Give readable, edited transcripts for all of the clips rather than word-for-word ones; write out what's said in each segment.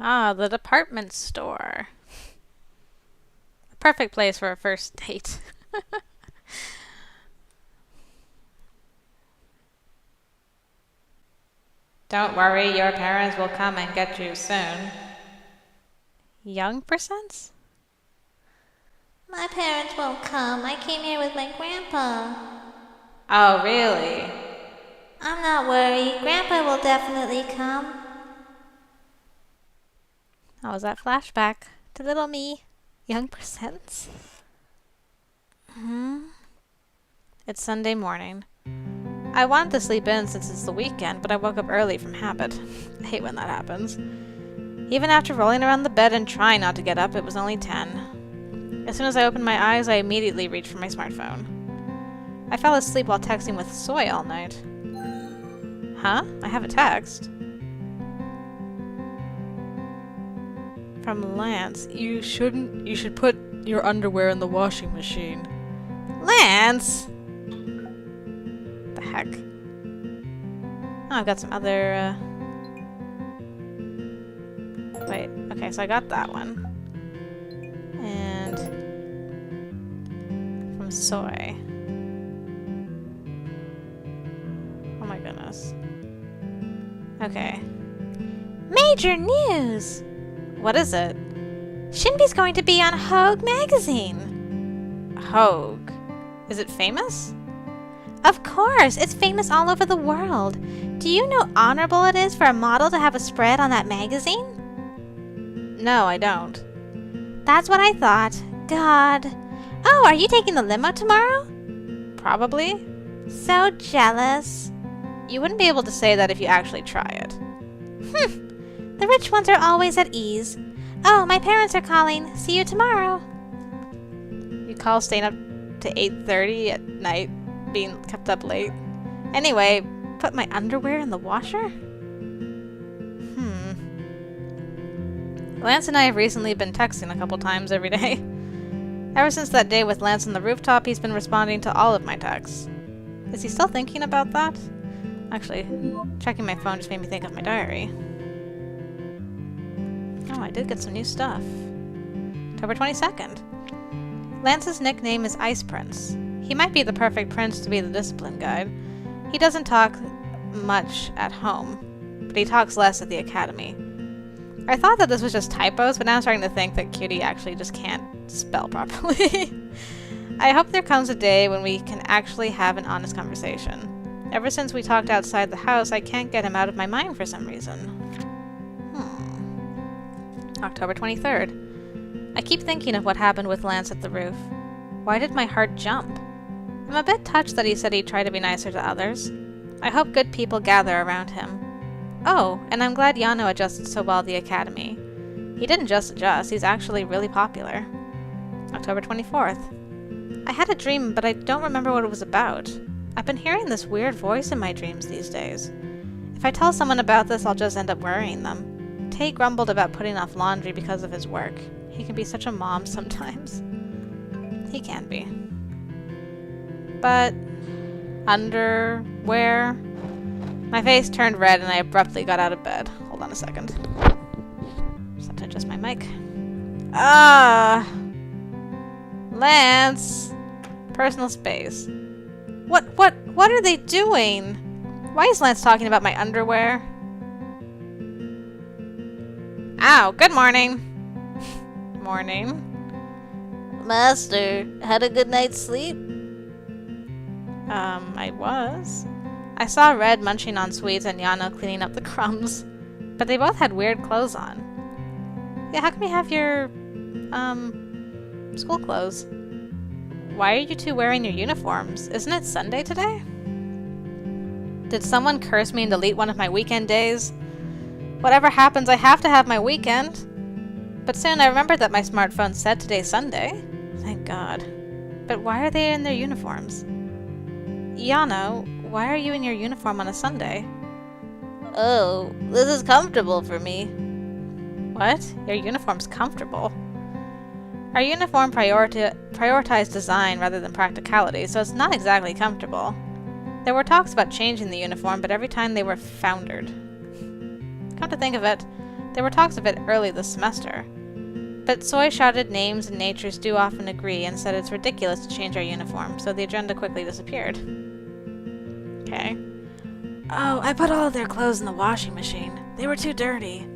Ah, the department store. A perfect place for a first date. Don't worry, your parents will come and get you soon. Young percents? My parents won't come. I came here with my grandpa. Oh, really? I'm not worried. Grandpa will definitely come. Oh, was that flashback to little me? Young percents? Hmm? It's Sunday morning. I wanted to sleep in since it's the weekend, but I woke up early from habit. I hate when that happens. Even after rolling around the bed and trying not to get up, it was only 10. As soon as I opened my eyes, I immediately reached for my smartphone. I fell asleep while texting with Soy all night. Huh? I have a text. From Lance. You should put your underwear in the washing machine. Lance! The heck? Oh, I've got some other, Wait, okay, so I got that one. And... from Soy. Oh my goodness. Okay. Major news! What is it? Shinbi's going to be on Hogue magazine. Hogue? Is it famous? Of course! It's famous all over the world. Do you know how honorable it is for a model to have a spread on that magazine? No, I don't. That's what I thought. God. Oh, are you taking the limo tomorrow? Probably. So jealous. You wouldn't be able to say that if you actually try it. The rich ones are always at ease. Oh, my parents are calling. See you tomorrow. You call staying up to 8:30 at night, being kept up late. Anyway, put my underwear in the washer? Lance and I have recently been texting a couple times every day. Ever since that day with Lance on the rooftop, he's been responding to all of my texts. Is he still thinking about that? Actually, checking my phone just made me think of my diary. Oh, I did get some new stuff. October 22nd. Lance's nickname is Ice Prince. He might be the perfect prince to be the discipline guide. He doesn't talk much at home, but he talks less at the academy. I thought that this was just typos, but now I'm starting to think that Cutie actually just can't spell properly. I hope there comes a day when we can actually have an honest conversation. Ever since we talked outside the house, I can't get him out of my mind for some reason. October 23rd. I keep thinking of what happened with Lance at the roof. Why did my heart jump? I'm a bit touched that he said he'd try to be nicer to others. I hope good people gather around him. Oh, and I'm glad Yano adjusted so well at the academy. He didn't just adjust, he's actually really popular. October 24th. I had a dream, but I don't remember what it was about. I've been hearing this weird voice in my dreams these days. If I tell someone about this, I'll just end up worrying them. Tay grumbled about putting off laundry because of his work. He can be such a mom sometimes. He can be. But... underwear? My face turned red and I abruptly got out of bed. Hold on a second. Just have to adjust my mic. Ah! Lance! Personal space. What are they doing? Why is Lance talking about my underwear? Ow, good morning. Morning. Master, had a good night's sleep? I was. I saw Red munching on sweets and Yano cleaning up the crumbs. But they both had weird clothes on. Yeah, how come you have your, school clothes? Why are you two wearing your uniforms? Isn't it Sunday today? Did someone curse me and delete one of my weekend days? Whatever happens, I have to have my weekend. But soon I remembered that my smartphone said today's Sunday. Thank God. But why are they in their uniforms? Yano, why are you in your uniform on a Sunday? Oh, this is comfortable for me. What? Your uniform's comfortable. Our uniform prioritized design rather than practicality, so it's not exactly comfortable. There were talks about changing the uniform, but every time they were foundered. Come to think of it, There were talks of it early this semester. But Soy shouted names and natures do often agree and said it's ridiculous to change our uniform, so the agenda quickly disappeared. Okay. Oh, I put all of their clothes in the washing machine. They were too dirty.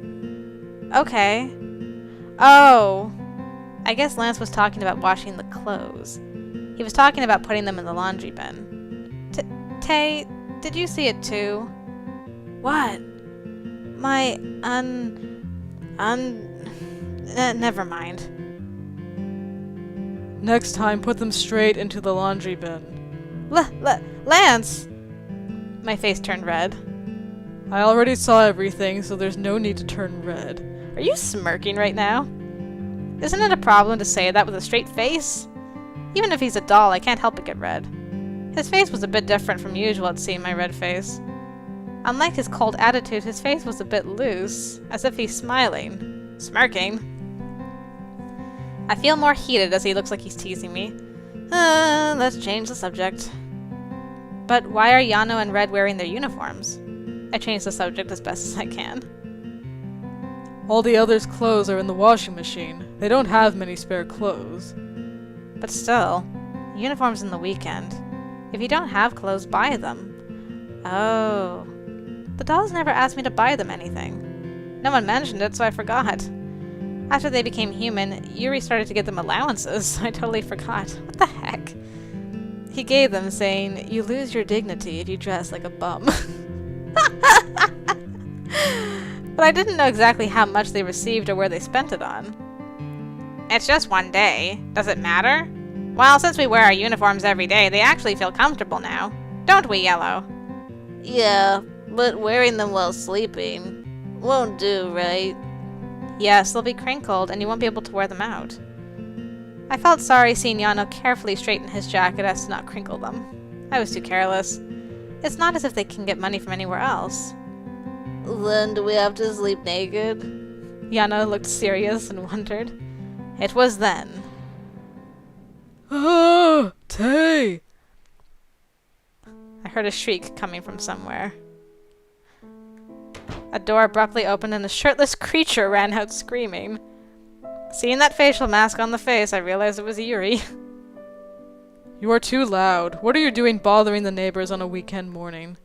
Okay. Oh. I guess Lance was talking about washing the clothes. He was talking about putting them in the laundry bin. Tay, did you see it too? What? My never mind. Next time, put them straight into the laundry bin. Lance! My face turned red. I already saw everything, so there's no need to turn red. Are you smirking right now? Isn't it a problem to say that with a straight face? Even if he's a doll, I can't help but get red. His face was a bit different from usual at seeing my red face. Unlike his cold attitude, his face was a bit loose, as if he's smiling. Smirking. I feel more heated as he looks like he's teasing me. Let's change the subject. But why are Yano and Red wearing their uniforms? I change the subject as best as I can. All the others' clothes are in the washing machine. They don't have many spare clothes. But still, uniforms in the weekend. If you don't have clothes, buy them. Oh. The dolls never asked me to buy them anything. No one mentioned it, so I forgot. After they became human, Yuri started to give them allowances. I totally forgot. What the heck? He gave them, saying, "You lose your dignity if you dress like a bum." But I didn't know exactly how much they received or where they spent it on. It's just one day. Does it matter? Well, since we wear our uniforms every day, they actually feel comfortable now. Don't we, Yellow? Yeah, but wearing them while sleeping won't do, right? Yes, they'll be crinkled, and you won't be able to wear them out. I felt sorry seeing Yano carefully straighten his jacket as to not crinkle them. I was too careless. It's not as if they can get money from anywhere else. Then do we have to sleep naked? Yano looked serious and wondered. It was then. Ah, Tay! I heard a shriek coming from somewhere. A door abruptly opened and a shirtless creature ran out screaming. Seeing that facial mask on the face, I realized it was Yuri. You are too loud. What are you doing bothering the neighbors on a weekend morning?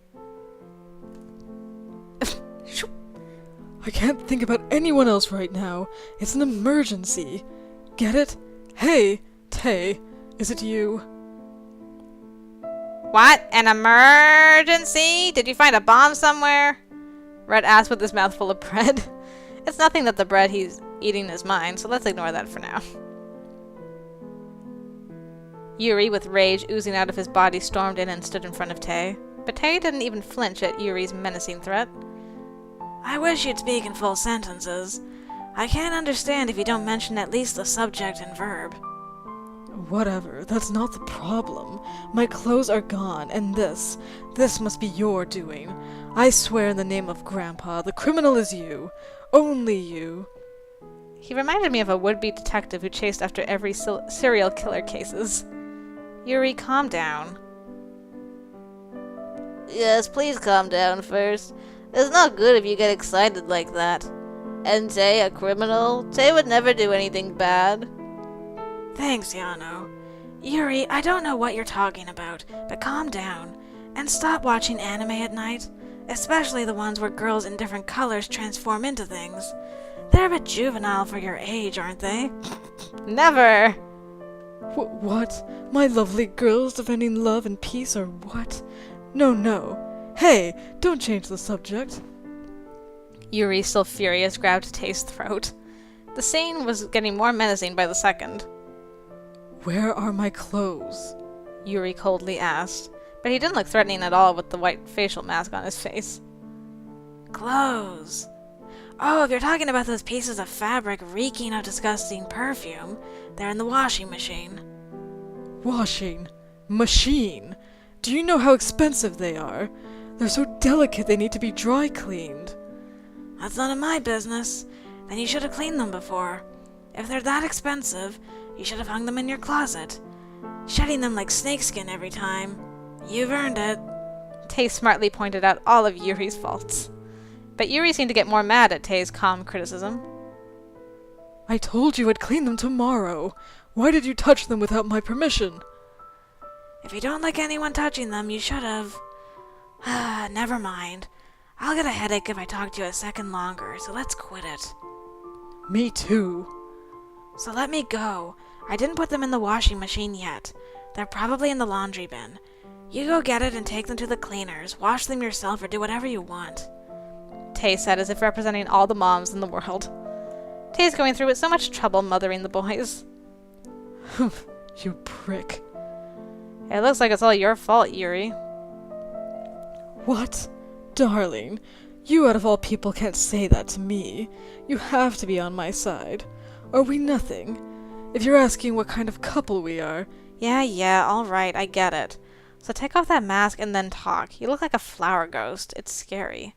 I can't think about anyone else right now. It's an emergency. Get it? Hey, Tay, is it you? What? An emergency? Did you find a bomb somewhere? Red asked with his mouth full of bread. It's nothing that the bread he's eating is mine, so let's ignore that for now. Yuri, with rage oozing out of his body, stormed in and stood in front of Tay. But Tay didn't even flinch at Yuri's menacing threat. I wish you'd speak in full sentences. I can't understand if you don't mention at least the subject and verb. Whatever, that's not the problem. My clothes are gone, and this must be your doing. I swear in the name of Grandpa, the criminal is you. Only you. He reminded me of a would-be detective who chased after every serial killer cases. Yuri, calm down. Yes, please calm down first. It's not good if you get excited like that. And Tay, a criminal? Tay would never do anything bad. Thanks, Yano. Yuri, I don't know what you're talking about, but calm down. And stop watching anime at night. Especially the ones where girls in different colors transform into things. They're a bit juvenile for your age, aren't they? Never! What? My lovely girls defending love and peace or what? No. Hey, don't change the subject. Yuri, still furious, grabbed Tay's throat. The scene was getting more menacing by the second. Where are my clothes? Yuri coldly asked, but he didn't look threatening at all with the white facial mask on his face. Clothes. Oh, if you're talking about those pieces of fabric reeking of disgusting perfume, they're in the washing machine. Washing? Machine? Do you know how expensive they are? They're so delicate they need to be dry cleaned. That's none of my business. Then you should have cleaned them before. If they're that expensive, you should have hung them in your closet. Shedding them like snakeskin every time. You've earned it. Tay smartly pointed out all of Yuri's faults. But Yuri seemed to get more mad at Tay's calm criticism. I told you I'd clean them tomorrow. Why did you touch them without my permission? If you don't like anyone touching them, you should have. Never mind. I'll get a headache if I talk to you a second longer, so let's quit it. Me too. So let me go. I didn't put them in the washing machine yet. They're probably in the laundry bin. You go get it and take them to the cleaners. Wash them yourself or do whatever you want. Tay said as if representing all the moms in the world. Tay's going through with so much trouble mothering the boys. You prick. It looks like it's all your fault, Yuri. What? Darling, you out of all people can't say that to me. You have to be on my side. Are we nothing? If you're asking what kind of couple we are... Yeah, alright, I get it. So take off that mask and then talk. You look like a flower ghost. It's scary.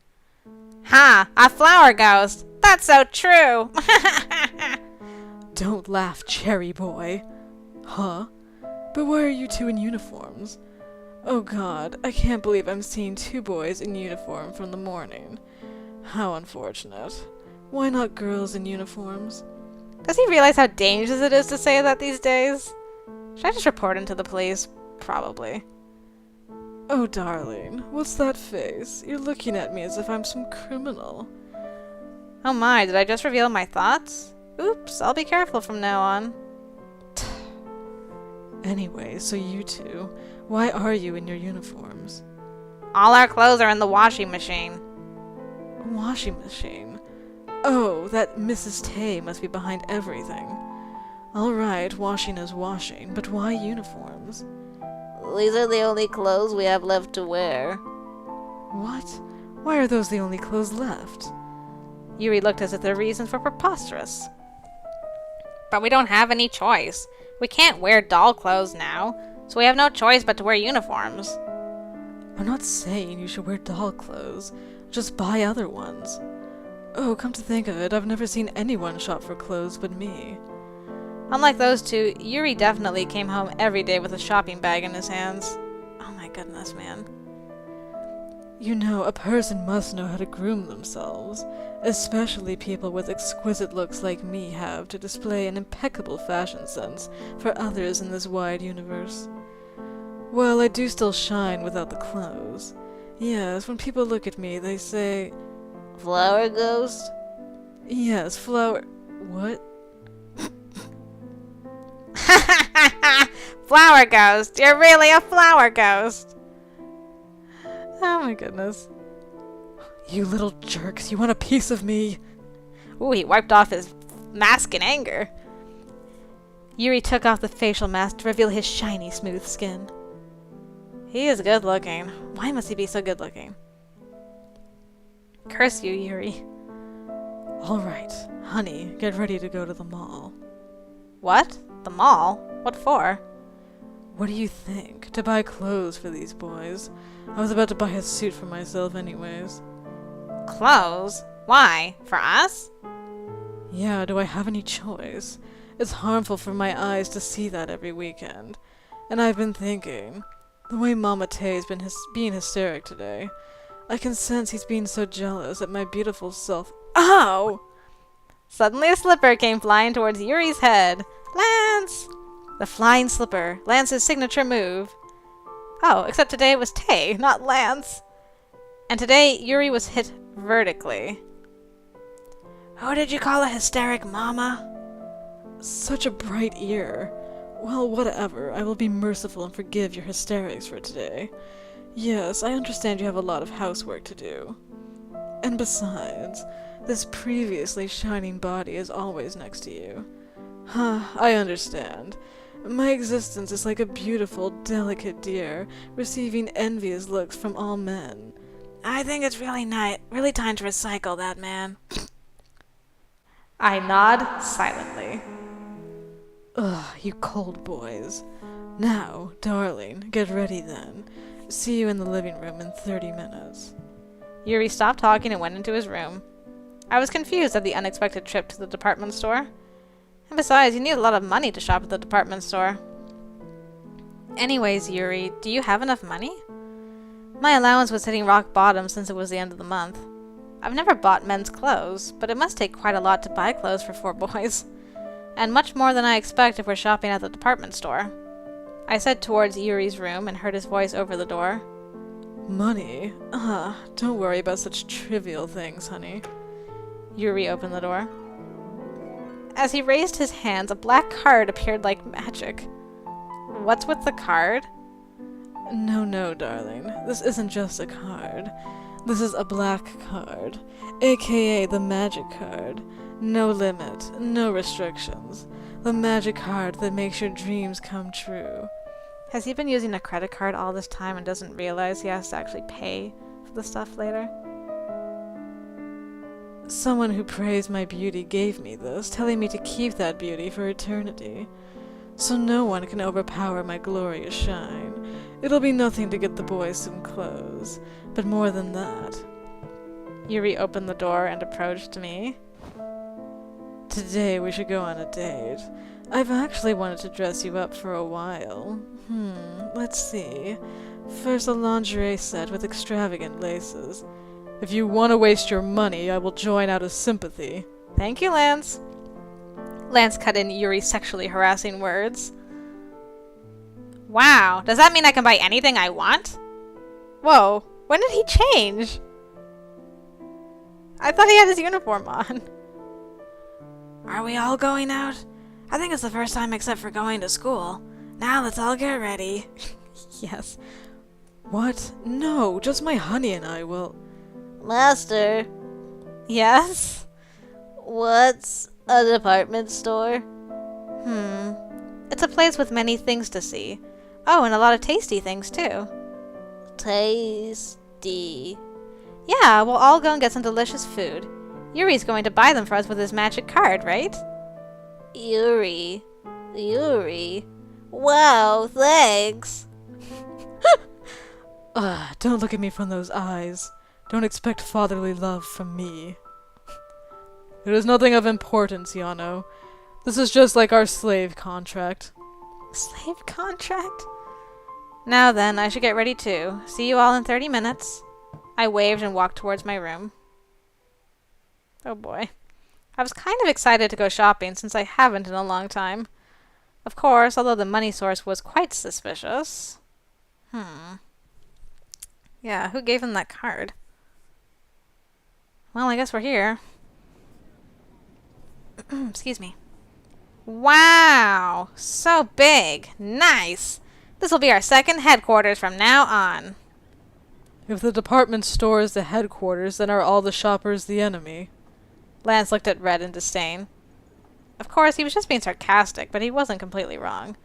Ha! A flower ghost! That's so true! Don't laugh, cherry boy. Huh? But why are you two in uniforms? Oh god, I can't believe I'm seeing two boys in uniform from the morning. How unfortunate. Why not girls in uniforms? Does he realize how dangerous it is to say that these days? Should I just report him to the police? Probably. Oh darling, what's that face? You're looking at me as if I'm some criminal. Oh my, did I just reveal my thoughts? Oops, I'll be careful from now on. Anyway, so you two, why are you in your uniforms? All our clothes are in the washing machine. A washing machine? Oh, that Mrs. Tay must be behind everything. Alright, washing is washing, but why uniforms? These are the only clothes we have left to wear. What? Why are those the only clothes left? Yuri looked as if their reasons were preposterous. But we don't have any choice. We can't wear doll clothes now, so we have no choice but to wear uniforms. I'm not saying you should wear doll clothes. Just buy other ones. Oh, come to think of it, I've never seen anyone shop for clothes but me. Unlike those two, Yuri definitely came home every day with a shopping bag in his hands. Oh my goodness, man. You know, a person must know how to groom themselves, especially people with exquisite looks like me have to display an impeccable fashion sense for others in this wide universe. Well, I do still shine without the clothes. Yes, when people look at me, they say... Flower ghost? Yes, flower... What? Flower ghost! You're really a flower ghost! Oh my goodness. You little jerks, you want a piece of me? Ooh, he wiped off his mask in anger. Yuri took off the facial mask to reveal his shiny, smooth skin. He is good looking. Why must he be so good looking? Curse you, Yuri. Alright, honey, get ready to go to the mall. What? The mall? What for? What do you think? To buy clothes for these boys. I was about to buy a suit for myself anyways. Clothes? Why? For us? Yeah, do I have any choice? It's harmful for my eyes to see that every weekend. And I've been thinking, the way Mama Tay's been being hysteric today, I can sense he's being so jealous at my beautiful self. Ow! Suddenly a slipper came flying towards Yuri's head. Lance! The flying slipper, Lance's signature move. Oh, except today it was Tay, not Lance. And today Yuri was hit vertically. Who did you call a hysteric mama? Such a bright ear. Well, whatever. I will be merciful and forgive your hysterics for today. Yes, I understand you have a lot of housework to do. And besides, this previously shining body is always next to you. Huh, I understand. My existence is like a beautiful, delicate deer, receiving envious looks from all men. I think it's really time to recycle that man. I nod silently. Ugh, you cold boys. Now, darling, get ready then. See you in the living room in 30 minutes. Yuri stopped talking and went into his room. I was confused at the unexpected trip to the department store. And besides, you need a lot of money to shop at the department store. Anyways, Yuri, do you have enough money? My allowance was hitting rock bottom since it was the end of the month. I've never bought men's clothes, but it must take quite a lot to buy clothes for 4 boys. And much more than I expect if we're shopping at the department store. I said towards Yuri's room and heard his voice over the door. Money? Don't worry about such trivial things, honey. Yuri opened the door. As he raised his hands, a black card appeared like magic. What's with the card? No, darling. This isn't just a card. This is a black card, aka the magic card. No limit, no restrictions. The magic card that makes your dreams come true. Has he been using a credit card all this time and doesn't realize he has to actually pay for the stuff later? Someone who praised my beauty gave me this, telling me to keep that beauty for eternity. So no one can overpower my glorious shine. It'll be nothing to get the boys some clothes, but more than that. Yuri opened the door and approached me. Today we should go on a date. I've actually wanted to dress you up for a while. Let's see. First, a lingerie set with extravagant laces. If you want to waste your money, I will join out of sympathy. Thank you, Lance. Lance cut in Yuri's sexually harassing words. Wow, does that mean I can buy anything I want? Whoa, when did he change? I thought he had his uniform on. Are we all going out? I think it's the first time except for going to school. Now let's all get ready. Yes. What? No, just my honey and I will... Master, Yes? what's a department store? It's a place with many things to see. Oh, and a lot of tasty things, too. Tasty. Yeah, we'll all go and get some delicious food. Yuri's going to buy them for us with his magic card, right? Yuri. Wow, thanks. Don't look at me from those eyes. Don't expect fatherly love from me. It is nothing of importance, Yano. This is just like our slave contract. Slave contract? Now then, I should get ready too. See you all in 30 minutes. I waved and walked towards my room. Oh boy. I was kind of excited to go shopping since I haven't in a long time. Of course, although the money source was quite suspicious. Yeah, who gave him that card? Well, I guess we're here. Excuse me. Wow! So big! Nice! This will be our second headquarters from now on. If the department store is the headquarters, then are all the shoppers the enemy? Lance looked at Red in disdain. Of course, he was just being sarcastic, but he wasn't completely wrong.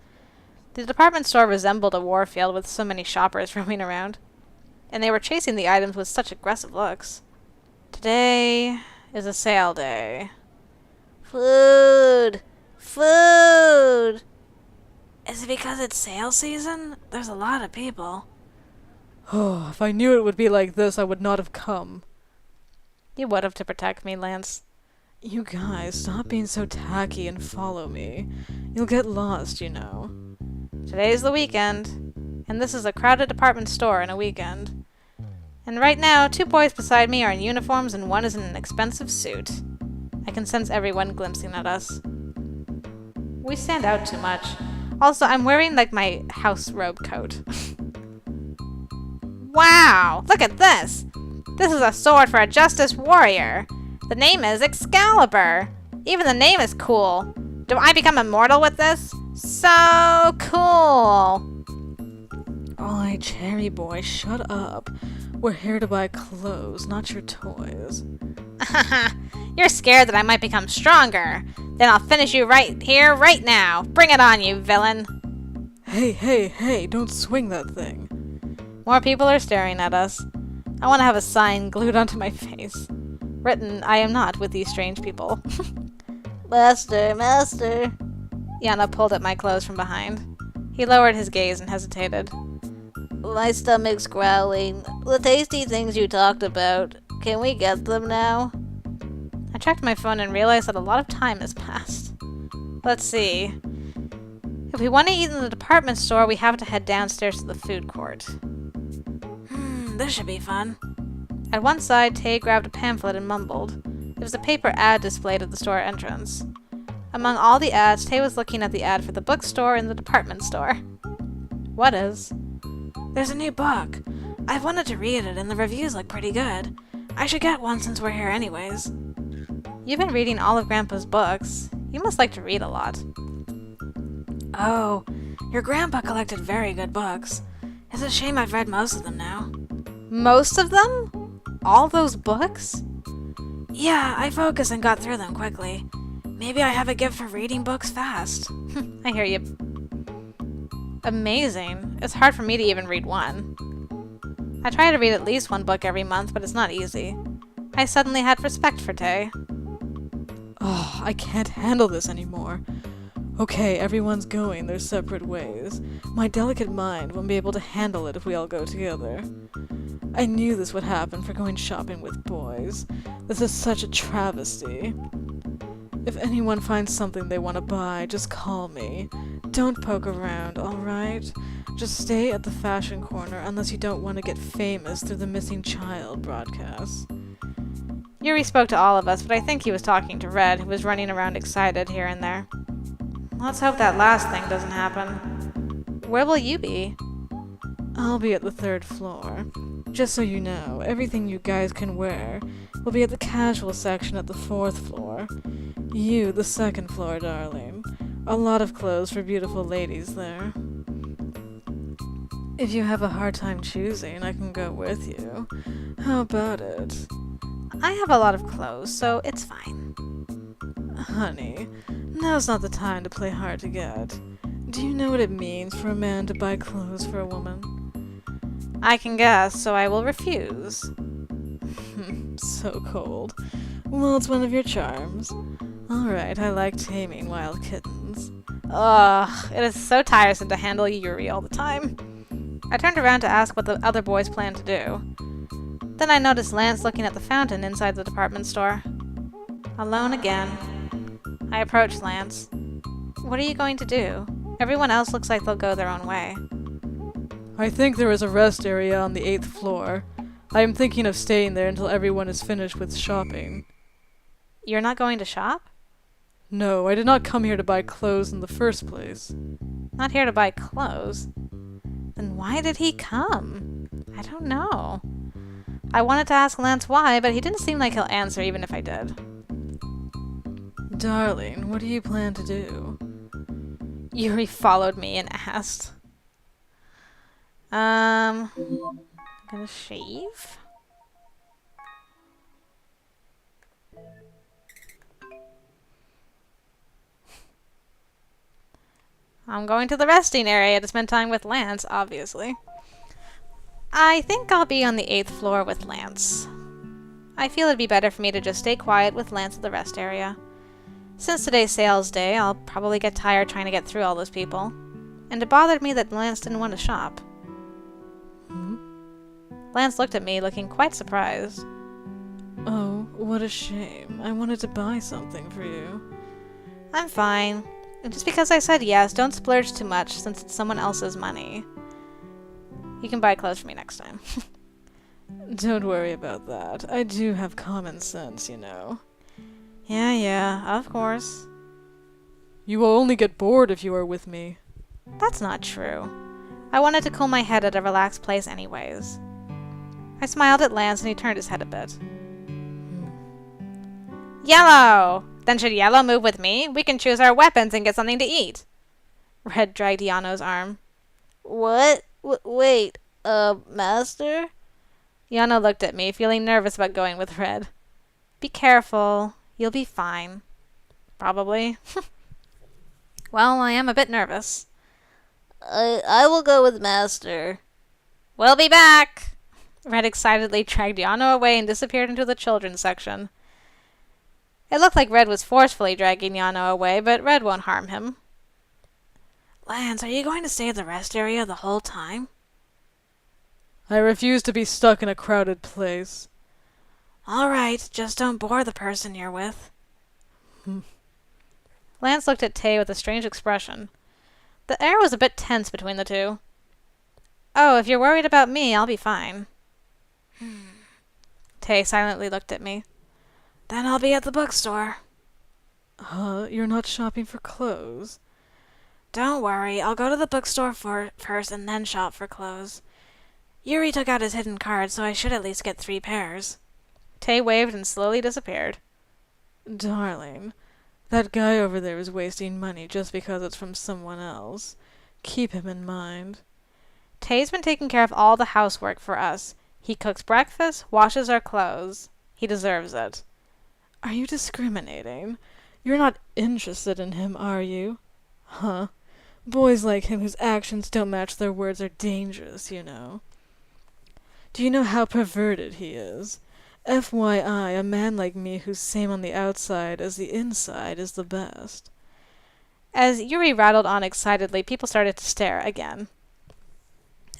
The department store resembled a warfield with so many shoppers roaming around, and they were chasing the items with such aggressive looks. Today is a sale day. Food. Is it because it's sale season? There's a lot of people. Oh, if I knew it would be like this, I would not have come. You would have to protect me, Lance. You guys, stop being so tacky and follow me. You'll get lost, you know. Today's the weekend, and this is a crowded department store in a weekend. And right now, 2 boys beside me are in uniforms and 1 is in an expensive suit. I can sense everyone glimpsing at us. We stand out too much. Also, I'm wearing like my house robe coat. Wow! Look at this! This is a sword for a justice warrior. The name is Excalibur. Even the name is cool. Do I become immortal with this? So cool! Alright, Cherry Boy, shut up. We're here to buy clothes, not your toys. You're scared that I might become stronger. Then I'll finish you right here, right now. Bring it on, you villain. Hey, don't swing that thing. More people are staring at us. I want to have a sign glued onto my face. Written, I am not with these strange people. Master. Yana pulled at my clothes from behind. He lowered his gaze and hesitated. My stomach's growling. The tasty things you talked about. Can we get them now? I checked my phone and realized that a lot of time has passed. Let's see. If we want to eat in the department store, we have to head downstairs to the food court. This should be fun. At one side, Tay grabbed a pamphlet and mumbled. It was a paper ad displayed at the store entrance. Among all the ads, Tay was looking at the ad for the bookstore and the department store. What is? There's a new book. I've wanted to read it, and the reviews look pretty good. I should get one since we're here anyways. You've been reading all of Grandpa's books. You must like to read a lot. Oh, your grandpa collected very good books. It's a shame I've read most of them now. Most of them? All those books? Yeah, I focused and got through them quickly. Maybe I have a gift for reading books fast. I hear you. Amazing. It's hard for me to even read one. I try to read at least one book every month, but it's not easy. I suddenly had respect for Tay. Oh, I can't handle this anymore. Okay, everyone's going their separate ways. My delicate mind won't be able to handle it if we all go together. I knew this would happen for going shopping with boys. This is such a travesty. If anyone finds something they want to buy, just call me. Don't poke around, alright? Just stay at the fashion corner unless you don't want to get famous through the missing child broadcast. Yuri spoke to all of us, but I think he was talking to Red, who was running around excited here and there. Let's hope that last thing doesn't happen. Where will you be? I'll be at the 3rd floor. Just so you know, everything you guys can wear will be at the casual section at the 4th floor. You, the 2nd floor, darling. A lot of clothes for beautiful ladies there. If you have a hard time choosing, I can go with you. How about it? I have a lot of clothes, so it's fine. Honey, now's not the time to play hard to get. Do you know what it means for a man to buy clothes for a woman? I can guess, so I will refuse. So cold. Well, it's one of your charms. Alright, I like taming wild kittens. Ugh, it is so tiresome to handle Yuri all the time. I turned around to ask what the other boys planned to do. Then I noticed Lance looking at the fountain inside the department store. Alone again. I approached Lance. What are you going to do? Everyone else looks like they'll go their own way. I think there is a rest area on the 8th floor. I am thinking of staying there until everyone is finished with shopping. You're not going to shop? No, I did not come here to buy clothes in the first place. Not here to buy clothes? Then why did he come? I don't know. I wanted to ask Lance why, but he didn't seem like he'll answer even if I did. Darling, what do you plan to do? Yuri followed me and asked. I'm gonna shave. I'm going to the resting area to spend time with Lance, obviously. I think I'll be on the 8th floor with Lance. I feel it'd be better for me to just stay quiet with Lance at the rest area. Since today's sales day, I'll probably get tired trying to get through all those people. And it bothered me that Lance didn't want to shop. Lance looked at me, looking quite surprised. Oh, what a shame. I wanted to buy something for you. I'm fine. And just because I said yes, don't splurge too much since it's someone else's money. You can buy clothes for me next time. Don't worry about that. I do have common sense, you know. Yeah, of course. You will only get bored if you are with me. That's not true. I wanted to cool my head at a relaxed place anyways. I smiled at Lance and he turned his head a bit. Yellow! Then should Yellow move with me? We can choose our weapons and get something to eat. Red dragged Yano's arm. What? Wait, Master? Yano looked at me, feeling nervous about going with Red. Be careful. You'll be fine. Probably. Well, I am a bit nervous. I will go with Master. We'll be back! Red excitedly dragged Yano away and disappeared into the children's section. It looked like Red was forcefully dragging Yano away, but Red won't harm him. Lance, are you going to stay at the rest area the whole time? I refuse to be stuck in a crowded place. Alright, just don't bore the person you're with. Lance looked at Tay with a strange expression. The air was a bit tense between the two. Oh, if you're worried about me, I'll be fine. Tay silently looked at me. Then I'll be at the bookstore. Huh? You're not shopping for clothes? Don't worry, I'll go to the bookstore first and then shop for clothes. Yuri took out his hidden card, so I should at least get 3 pairs. Tay waved and slowly disappeared. Darling, that guy over there is wasting money just because it's from someone else. Keep him in mind. Tay's been taking care of all the housework for us. He cooks breakfast, washes our clothes. He deserves it. Are you discriminating? You're not interested in him, are you? Huh? Boys like him whose actions don't match their words are dangerous, you know. Do you know how perverted he is? FYI, a man like me who's same on the outside as the inside is the best. As Yuri rattled on excitedly, people started to stare again.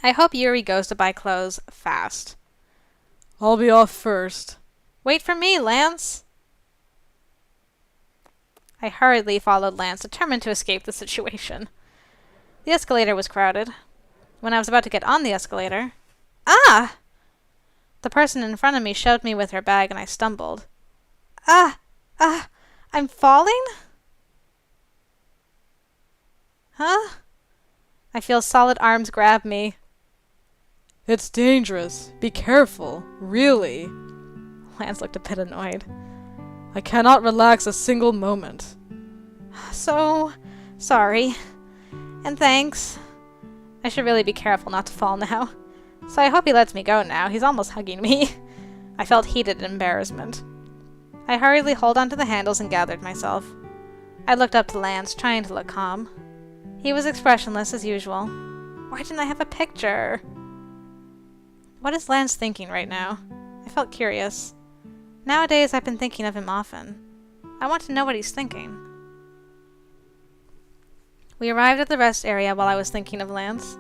I hope Yuri goes to buy clothes fast. I'll be off first. Wait for me, Lance! I hurriedly followed Lance, determined to escape the situation. The escalator was crowded. When I was about to get on the escalator... Ah! The person in front of me shoved me with her bag and I stumbled. I'm falling? Huh? I feel solid arms grab me. It's dangerous. Be careful. Really. Lance looked a bit annoyed. I cannot relax a single moment. So sorry. And thanks. I should really be careful not to fall now. So I hope he lets me go now. He's almost hugging me. I felt heated embarrassment. I hurriedly held onto the handles and gathered myself. I looked up to Lance, trying to look calm. He was expressionless as usual. Why didn't I have a picture? What is Lance thinking right now? I felt curious. Nowadays, I've been thinking of him often. I want to know what he's thinking. We arrived at the rest area while I was thinking of Lance.